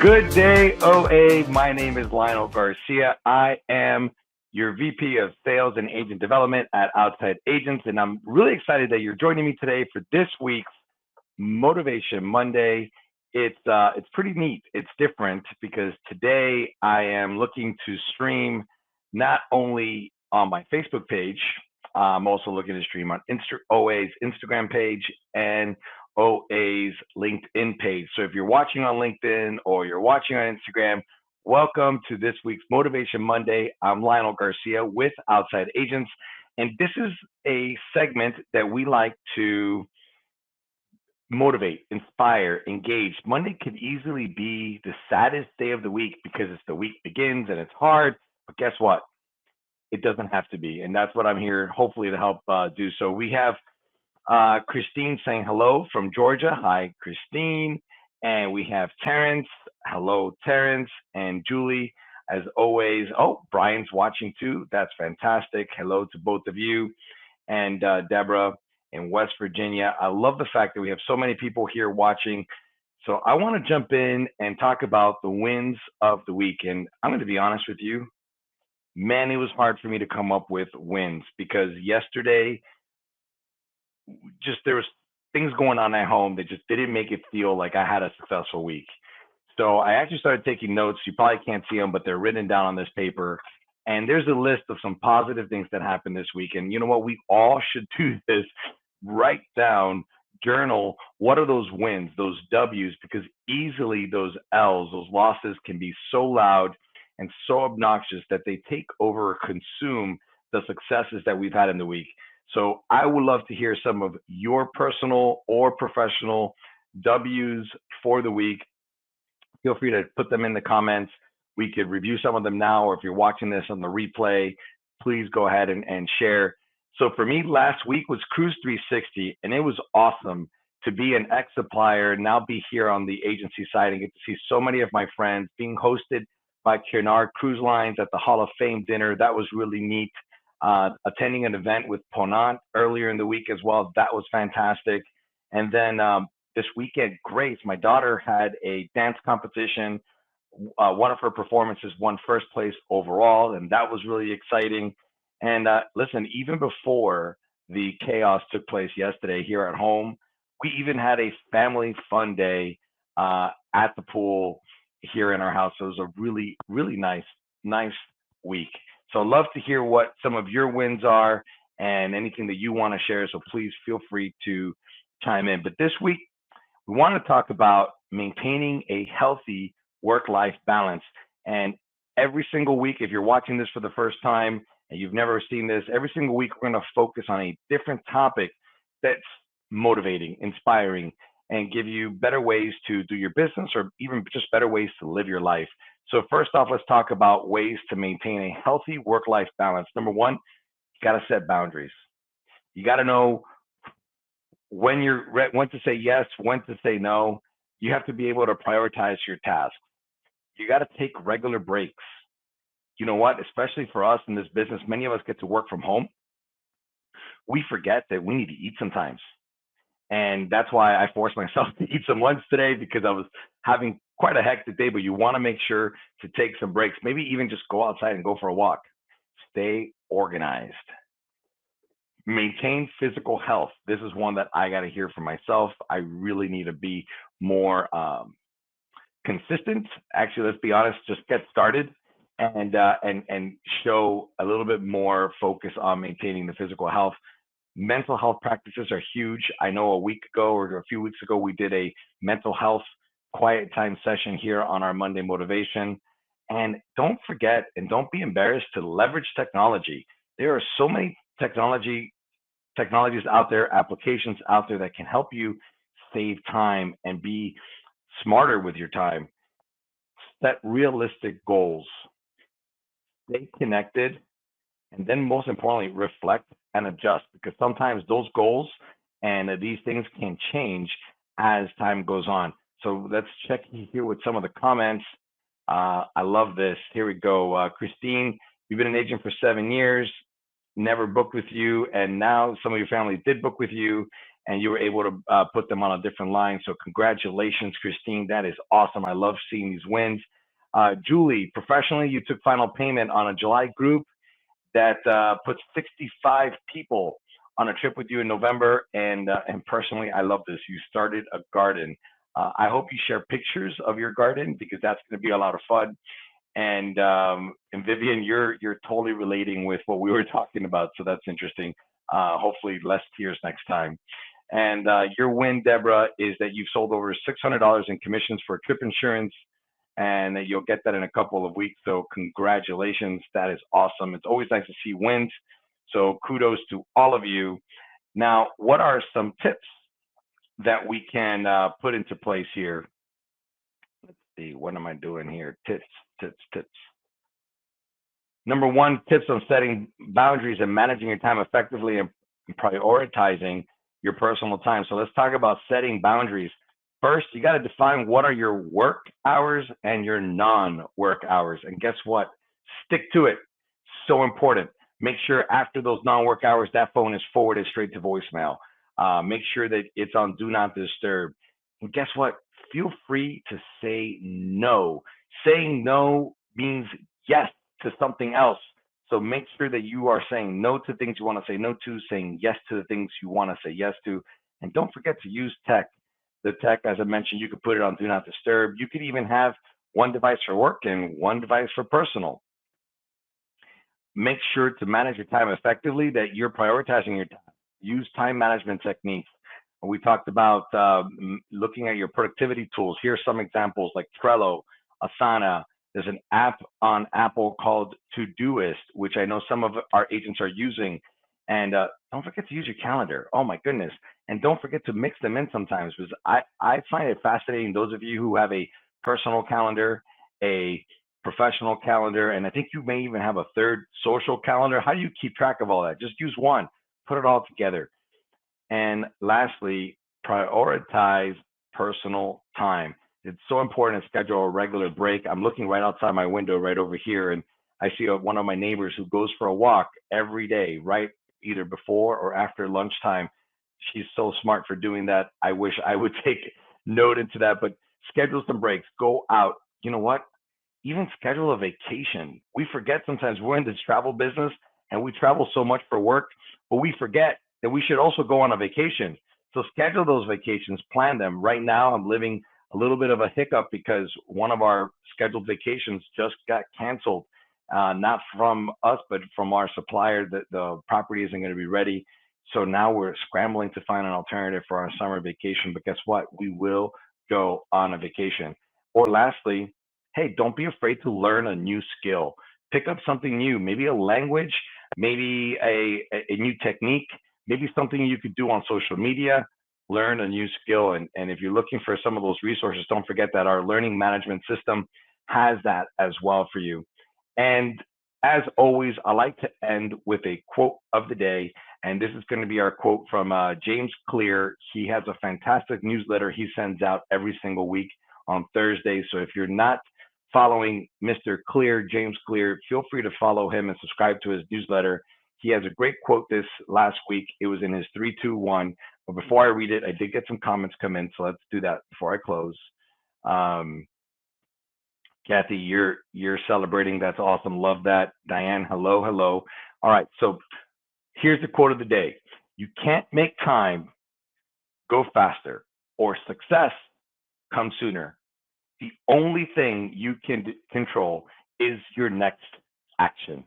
Good day, OA. My name is Lionel Garcia. I am your VP of Sales and Agent Development at Outside Agents, and I'm really excited that you're joining me today for this week's Motivation Monday. It's pretty neat. It's different because today I am looking to stream not only on my Facebook page, I'm also looking to stream on OA's Instagram page and OA's LinkedIn page. So if you're watching on LinkedIn or you're watching on Instagram, welcome to this week's Motivation Monday. I'm Lionel Garcia with Outside Agents, and this is a segment that we like to motivate, inspire, engage. Monday could easily be the saddest day of the week because it's the week begins and it's hard, but guess what? It doesn't have to be, and that's what I'm here hopefully to help do. So we have Christine saying hello from Georgia. Hi, Christine. And we have Terrence. Hello, Terrence. And Julie, as always. Oh, Brian's watching too. That's fantastic. Hello to both of you. And Deborah in West Virginia. I love the fact that we have so many people here watching. So I want to jump in and talk about the wins of the week. And I'm going to be honest with you. Man, it was hard for me to come up with wins because yesterday, there was things going on at home that just didn't make it feel like I had a successful week. So I actually started taking notes. You probably can't see them, but they're written down on this paper. And there's a list of some positive things that happened this week. And you know what? We all should do this. Write down, journal, what are those wins, those W's, because easily those L's, those losses can be so loud and so obnoxious that they take over or consume the successes that we've had in the week. So I would love to hear some of your personal or professional W's for the week. Feel free to put them in the comments. We could review some of them now, or if you're watching this on the replay, please go ahead and share. So for me, last week was Cruise 360, and it was awesome to be an ex-supplier, now be here on the agency side and get to see so many of my friends being hosted by Cunard Cruise Lines at the Hall of Fame dinner. That was really neat. Attending an event with Ponant earlier in the week as well. That was fantastic. And then this weekend, Grace, my daughter, had a dance competition. One of her performances won first place overall, and that was really exciting. And listen, even before the chaos took place yesterday here at home, we even had a family fun day at the pool here in our house. So it was a really, really nice week. So I'd love to hear what some of your wins are and anything that you want to share. So please feel free to chime in. But this week, we want to talk about maintaining a healthy work-life balance. And every single week, if you're watching this for the first time and you've never seen this, every single week, we're going to focus on a different topic that's motivating, inspiring, and give you better ways to do your business or even just better ways to live your life. So first off, let's talk about ways to maintain a healthy work-life balance. Number one, you got to set boundaries. You got to know when to say yes, when to say no. You have to be able to prioritize your tasks. You got to take regular breaks. You know what? Especially for us in this business, many of us get to work from home. We forget that we need to eat sometimes. And that's why I forced myself to eat some lunch today because I was having quite a hectic day, but you want to make sure to take some breaks, maybe even just go outside and go for a walk. Stay organized. Maintain physical health. This is one that I got to hear for myself. I really need to be more consistent. Actually, let's be honest, just get started and show a little bit more focus on maintaining the physical health. Mental health practices are huge. I know a week ago or a few weeks ago, we did a mental health quiet time session here on our Monday Motivation. And don't forget and don't be embarrassed to leverage technology. There are so many technologies out there, applications out there that can help you save time and be smarter with your time. Set realistic goals. Stay connected. And then most importantly, reflect and adjust because sometimes those goals and these things can change as time goes on. So let's check here with some of the comments. I love this. Here we go. Christine, you've been an agent for 7 years. never booked with you, and now some of your family did book with you, and you were able to put them on a different line. So congratulations, Christine. That is awesome. I love seeing these wins. Julie, professionally, you took final payment on a July group that puts 65 people on a trip with you in November. And personally, I love this. You started a garden. I hope you share pictures of your garden because that's going to be a lot of fun. And Vivian, you're totally relating with what we were talking about, so that's interesting. Hopefully, less tears next time. And your win, Deborah, is that you've sold over $600 in commissions for trip insurance, and that you'll get that in a couple of weeks. So congratulations, that is awesome. It's always nice to see wins. So kudos to all of you. Now, what are some tips that we can put into place here? Let's see, what am I doing here? Tips. Number one, tips on setting boundaries and managing your time effectively and prioritizing your personal time. So let's talk about setting boundaries. First, you got to define what are your work hours and your non-work hours. And guess what? Stick to it. So important. Make sure after those non-work hours, that phone is forwarded straight to voicemail. Make sure that it's on Do Not Disturb. And guess what? Feel free to say no. Saying no means yes to something else. So make sure that you are saying no to things you want to say no to, saying yes to the things you want to say yes to. And don't forget to use tech. The tech, as I mentioned, you could put it on Do Not Disturb. You could even have one device for work and one device for personal. Make sure to manage your time effectively, that you're prioritizing your time. Use time management techniques. We talked about looking at your productivity tools. Here's some examples like Trello, Asana. There's an app on Apple called Todoist, which I know some of our agents are using. And don't forget to use your calendar. Oh my goodness. And don't forget to mix them in sometimes, because I find it fascinating, those of you who have a personal calendar, a professional calendar, and I think you may even have a third social calendar. How do you keep track of all that? Just use one, put it all together. And lastly, prioritize personal time. It's so important to schedule a regular break. I'm looking right outside my window right over here, and I see one of my neighbors who goes for a walk every day, right either before or after lunchtime. She's so smart for doing that. I wish I would take note into that, but schedule some breaks, go out. You know what? Even schedule a vacation. We forget sometimes we're in this travel business and we travel so much for work, but we forget that we should also go on a vacation. So schedule those vacations, plan them. Right now, I'm living a little bit of a hiccup because one of our scheduled vacations just got canceled. Not from us, but from our supplier. That the property isn't going to be ready. So now we're scrambling to find an alternative for our summer vacation. But guess what? We will go on a vacation. Or lastly, hey, don't be afraid to learn a new skill. Pick up something new, maybe a language, maybe a new technique, maybe something you could do on social media. Learn a new skill. And if you're looking for some of those resources, don't forget that our learning management system has that as well for you. And as always, I like to end with a quote of the day. And this is going to be our quote from James Clear. He has a fantastic newsletter he sends out every single week on Thursday. So if you're not following Mr. Clear, James Clear, feel free to follow him and subscribe to his newsletter. He has a great quote this last week. It was in his 3-2-1. But before I read it, I did get some comments come in. So let's do that before I close. Kathy, you're celebrating. That's awesome. Love that. Diane, hello. All right. So here's the quote of the day. You can't make time go faster or success come sooner. The only thing you can control is your next action.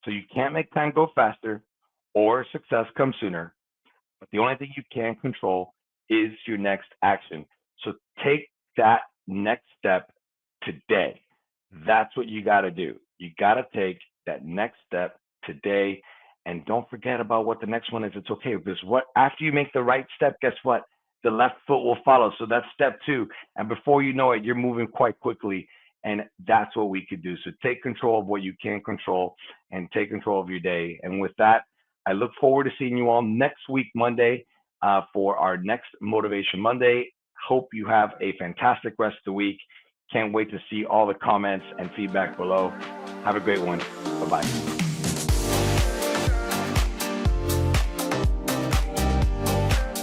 So you can't make time go faster or success come sooner, but the only thing you can control is your next action. So take that next step today. That's what you got to do. You got to take that next step today, and don't forget about what the next one is. It's okay, because what after you make the right step, guess what? The left foot will follow. So that's step 2. And before you know it, you're moving quite quickly. And that's what we could do. So take control of what you can control and take control of your day. And with that, I look forward to seeing you all next week, Monday, for our next Motivation Monday. Hope you have a fantastic rest of the week. Can't wait to see all the comments and feedback below. Have a great one. Bye-bye.